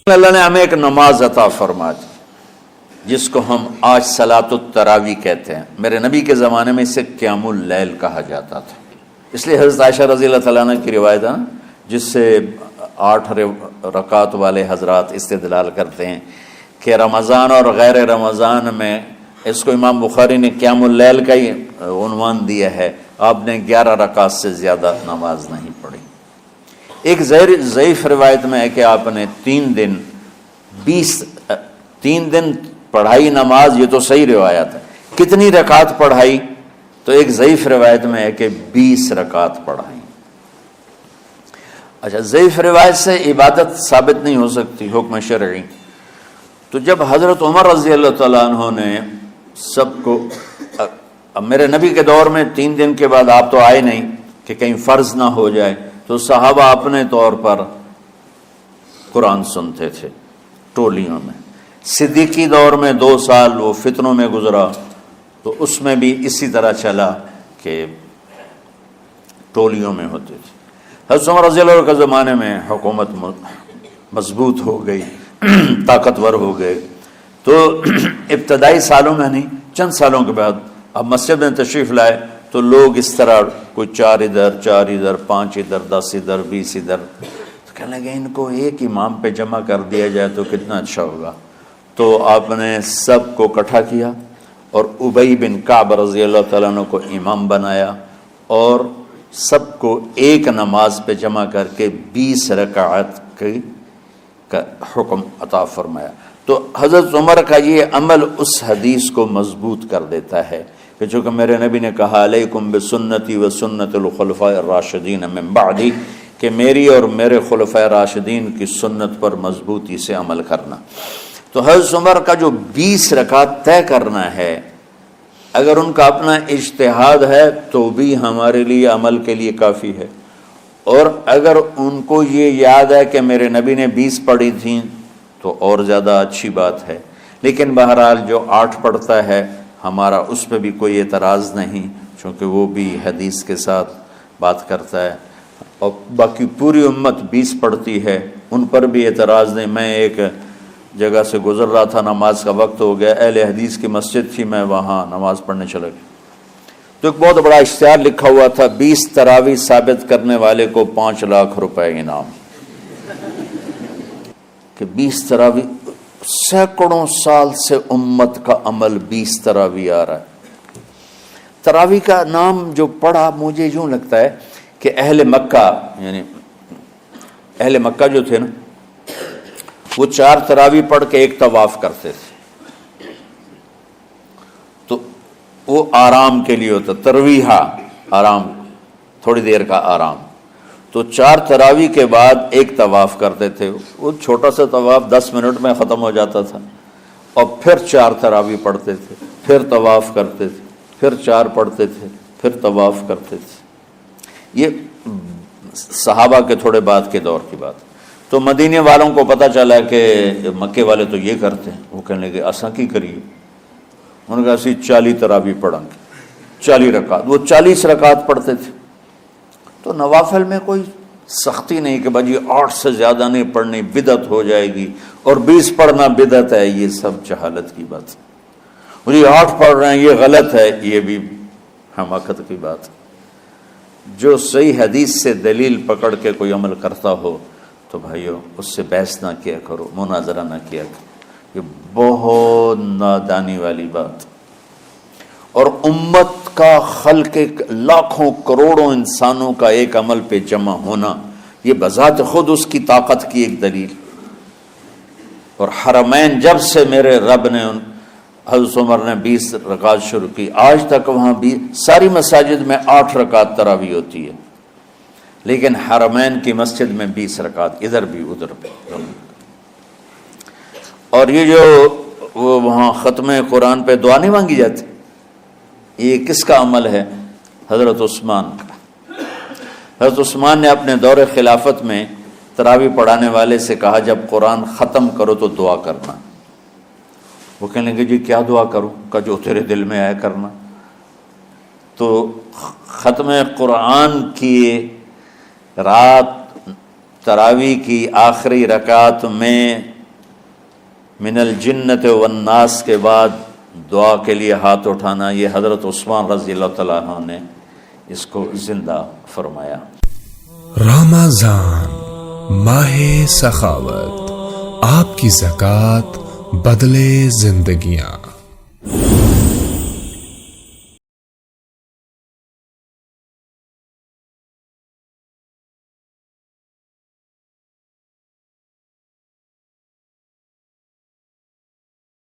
اللہ نے ہمیں ایک نماز عطا فرما دی جس کو ہم آج صلاۃ التراویح کہتے ہیں. میرے نبی کے زمانے میں اسے قیام اللیل کہا جاتا تھا. اس لیے حضرت عائشہ رضی اللہ تعالیٰ عنہ کی روایت ہے جس سے 8 رکعت والے حضرات استدلال کرتے ہیں کہ رمضان اور غیر رمضان میں اس کو امام بخاری نے قیام اللیل کا ہی عنوان دیا ہے. آپ نے 11 رکعت سے زیادہ نماز نہیں پڑھی. ایک ضعیف روایت میں ہے کہ آپ نے 3 دن پڑھائی نماز. یہ تو صحیح روایت ہے. کتنی رکعت پڑھائی؟ تو ایک ضعیف روایت میں ہے کہ 20 رکعت پڑھائی. اچھا، ضعیف روایت سے عبادت ثابت نہیں ہو سکتی حکم شرعی. تو جب حضرت عمر رضی اللہ تعالیٰ عنہ نے سب کو، اب میرے نبی کے دور میں 3 دن کے بعد آپ تو آئے نہیں کہ کہیں فرض نہ ہو جائے، تو صحابہ اپنے طور پر قرآن سنتے تھے ٹولیوں میں. صدیقی دور میں 2 سال وہ فتنوں میں گزرا، تو اس میں بھی اسی طرح چلا کہ ٹولیوں میں ہوتے تھے. حضرت عمر رضی اللہ عنہ کے زمانے میں حکومت مضبوط ہو گئی، طاقتور ہو گئے. تو ابتدائی سالوں میں نہیں، چند سالوں کے بعد اب مسجد میں تشریف لائے تو لوگ اس طرح کوئی 4 ادھر 4 ادھر 5 ادھر 10 ادھر 20 ادھر، تو کہنے لگے ان کو ایک امام پہ جمع کر دیا جائے تو کتنا اچھا ہوگا. تو آپ نے سب کو اکٹھا کیا اور ابی بن کعب رضی اللہ تعالیٰ عنہ کو امام بنایا اور سب کو ایک نماز پہ جمع کر کے 20 رکعت کا حکم عطا فرمایا. تو حضرت عمر کا یہ عمل اس حدیث کو مضبوط کر دیتا ہے کہ چونکہ میرے نبی نے کہا علیکم بسنتی و سنت الخلفاء الراشدین من بعدی، کہ میری اور میرے خلفاء راشدین کی سنت پر مضبوطی سے عمل کرنا. تو حضرت عمر کا جو 20 رکعت طے کرنا ہے، اگر ان کا اپنا اجتہاد ہے تو بھی ہمارے لیے عمل کے لیے کافی ہے، اور اگر ان کو یہ یاد ہے کہ میرے نبی نے 20 پڑھی تھیں تو اور زیادہ اچھی بات ہے. لیکن بہرحال جو 8 پڑھتا ہے ہمارا اس پہ بھی کوئی اعتراض نہیں، چونکہ وہ بھی حدیث کے ساتھ بات کرتا ہے، اور باقی پوری امت 20 پڑھتی ہے ان پر بھی اعتراض نہیں. میں ایک جگہ سے گزر رہا تھا، نماز کا وقت ہو گیا، اہل حدیث کی مسجد تھی، میں وہاں نماز پڑھنے چلا گیا تو ایک بہت بڑا اشتہار لکھا ہوا تھا 20 تراویح ثابت کرنے والے کو 5 لاکھ روپے انعام. کہ 20 تراویح، سینکڑوں سال سے امت کا عمل 20 تراویح آ رہا ہے. تراویح کا نام جو پڑھا مجھے یوں لگتا ہے کہ اہل مکہ، یعنی اہل مکہ جو تھے نا، وہ 4 تراویح پڑھ کے ایک طواف کرتے تھے، تو وہ آرام کے لیے ہوتا، ترویحہ آرام، تھوڑی دیر کا آرام. تو 4 تراویح کے بعد ایک طواف کرتے تھے. وہ چھوٹا سا طواف 10 منٹ میں ختم ہو جاتا تھا، اور پھر 4 تراویح پڑھتے تھے، پھر طواف کرتے تھے، پھر 4 پڑھتے تھے، پھر طواف کرتے تھے. یہ صحابہ کے تھوڑے بعد کے دور کی بات. تو مدینے والوں کو پتہ چلا کہ مکے والے تو یہ کرتے ہیں. وہ کہنے لگے اساں کی کریے؟ انہوں نے کہا اسی 40 تراویح پڑھیں گے، 40 رکعت. وہ 40 رکعت پڑھتے تھے. تو نوافل میں کوئی سختی نہیں کہ بھائی 8 سے زیادہ نہیں پڑھنی، بدعت ہو جائے گی، اور 20 پڑھنا بدعت ہے. یہ سب جہالت کی بات ہے. اور یہ 8 پڑھ رہے ہیں یہ غلط ہے، یہ بھی حماقت کی بات. جو صحیح حدیث سے دلیل پکڑ کے کوئی عمل کرتا ہو تو بھائیو اس سے بحث نہ کیا کرو، مناظرہ نہ کیا کرو. یہ بہت نادانی والی بات. اور امت کا خلق لاکھوں کروڑوں انسانوں کا ایک عمل پہ جمع ہونا، یہ بذات خود اس کی طاقت کی ایک دلیل. اور حرمین جب سے میرے رب نے حضرت عمر نے 20 رکعت شروع کی، آج تک وہاں بھی ساری مساجد میں 8 رکعت تراویح ہوتی ہے، لیکن حرمین کی مسجد میں 20 رکعت، ادھر بھی ادھر بھی. اور یہ جو وہ وہاں ختم قرآن پہ دعا نہیں مانگی جاتی، یہ کس کا عمل ہے؟ حضرت عثمان کا. حضرت عثمان نے اپنے دور خلافت میں تراویح پڑھانے والے سے کہا جب قرآن ختم کرو تو دعا کرنا. وہ کہنے لگے جی کیا دعا کروں؟ کہ جو تیرے دل میں آیا کرنا. تو ختم قرآن کی رات تراویح کی آخری رکعت میں من الجنت والناس کے بعد دعا کے لیے ہاتھ اٹھانا، یہ حضرت عثمان رضی اللہ تعالیٰ عنہ نے اس کو زندہ فرمایا۔ رمضان ماہ سخاوت، آپ کی زکوٰۃ بدلے زندگیاں۔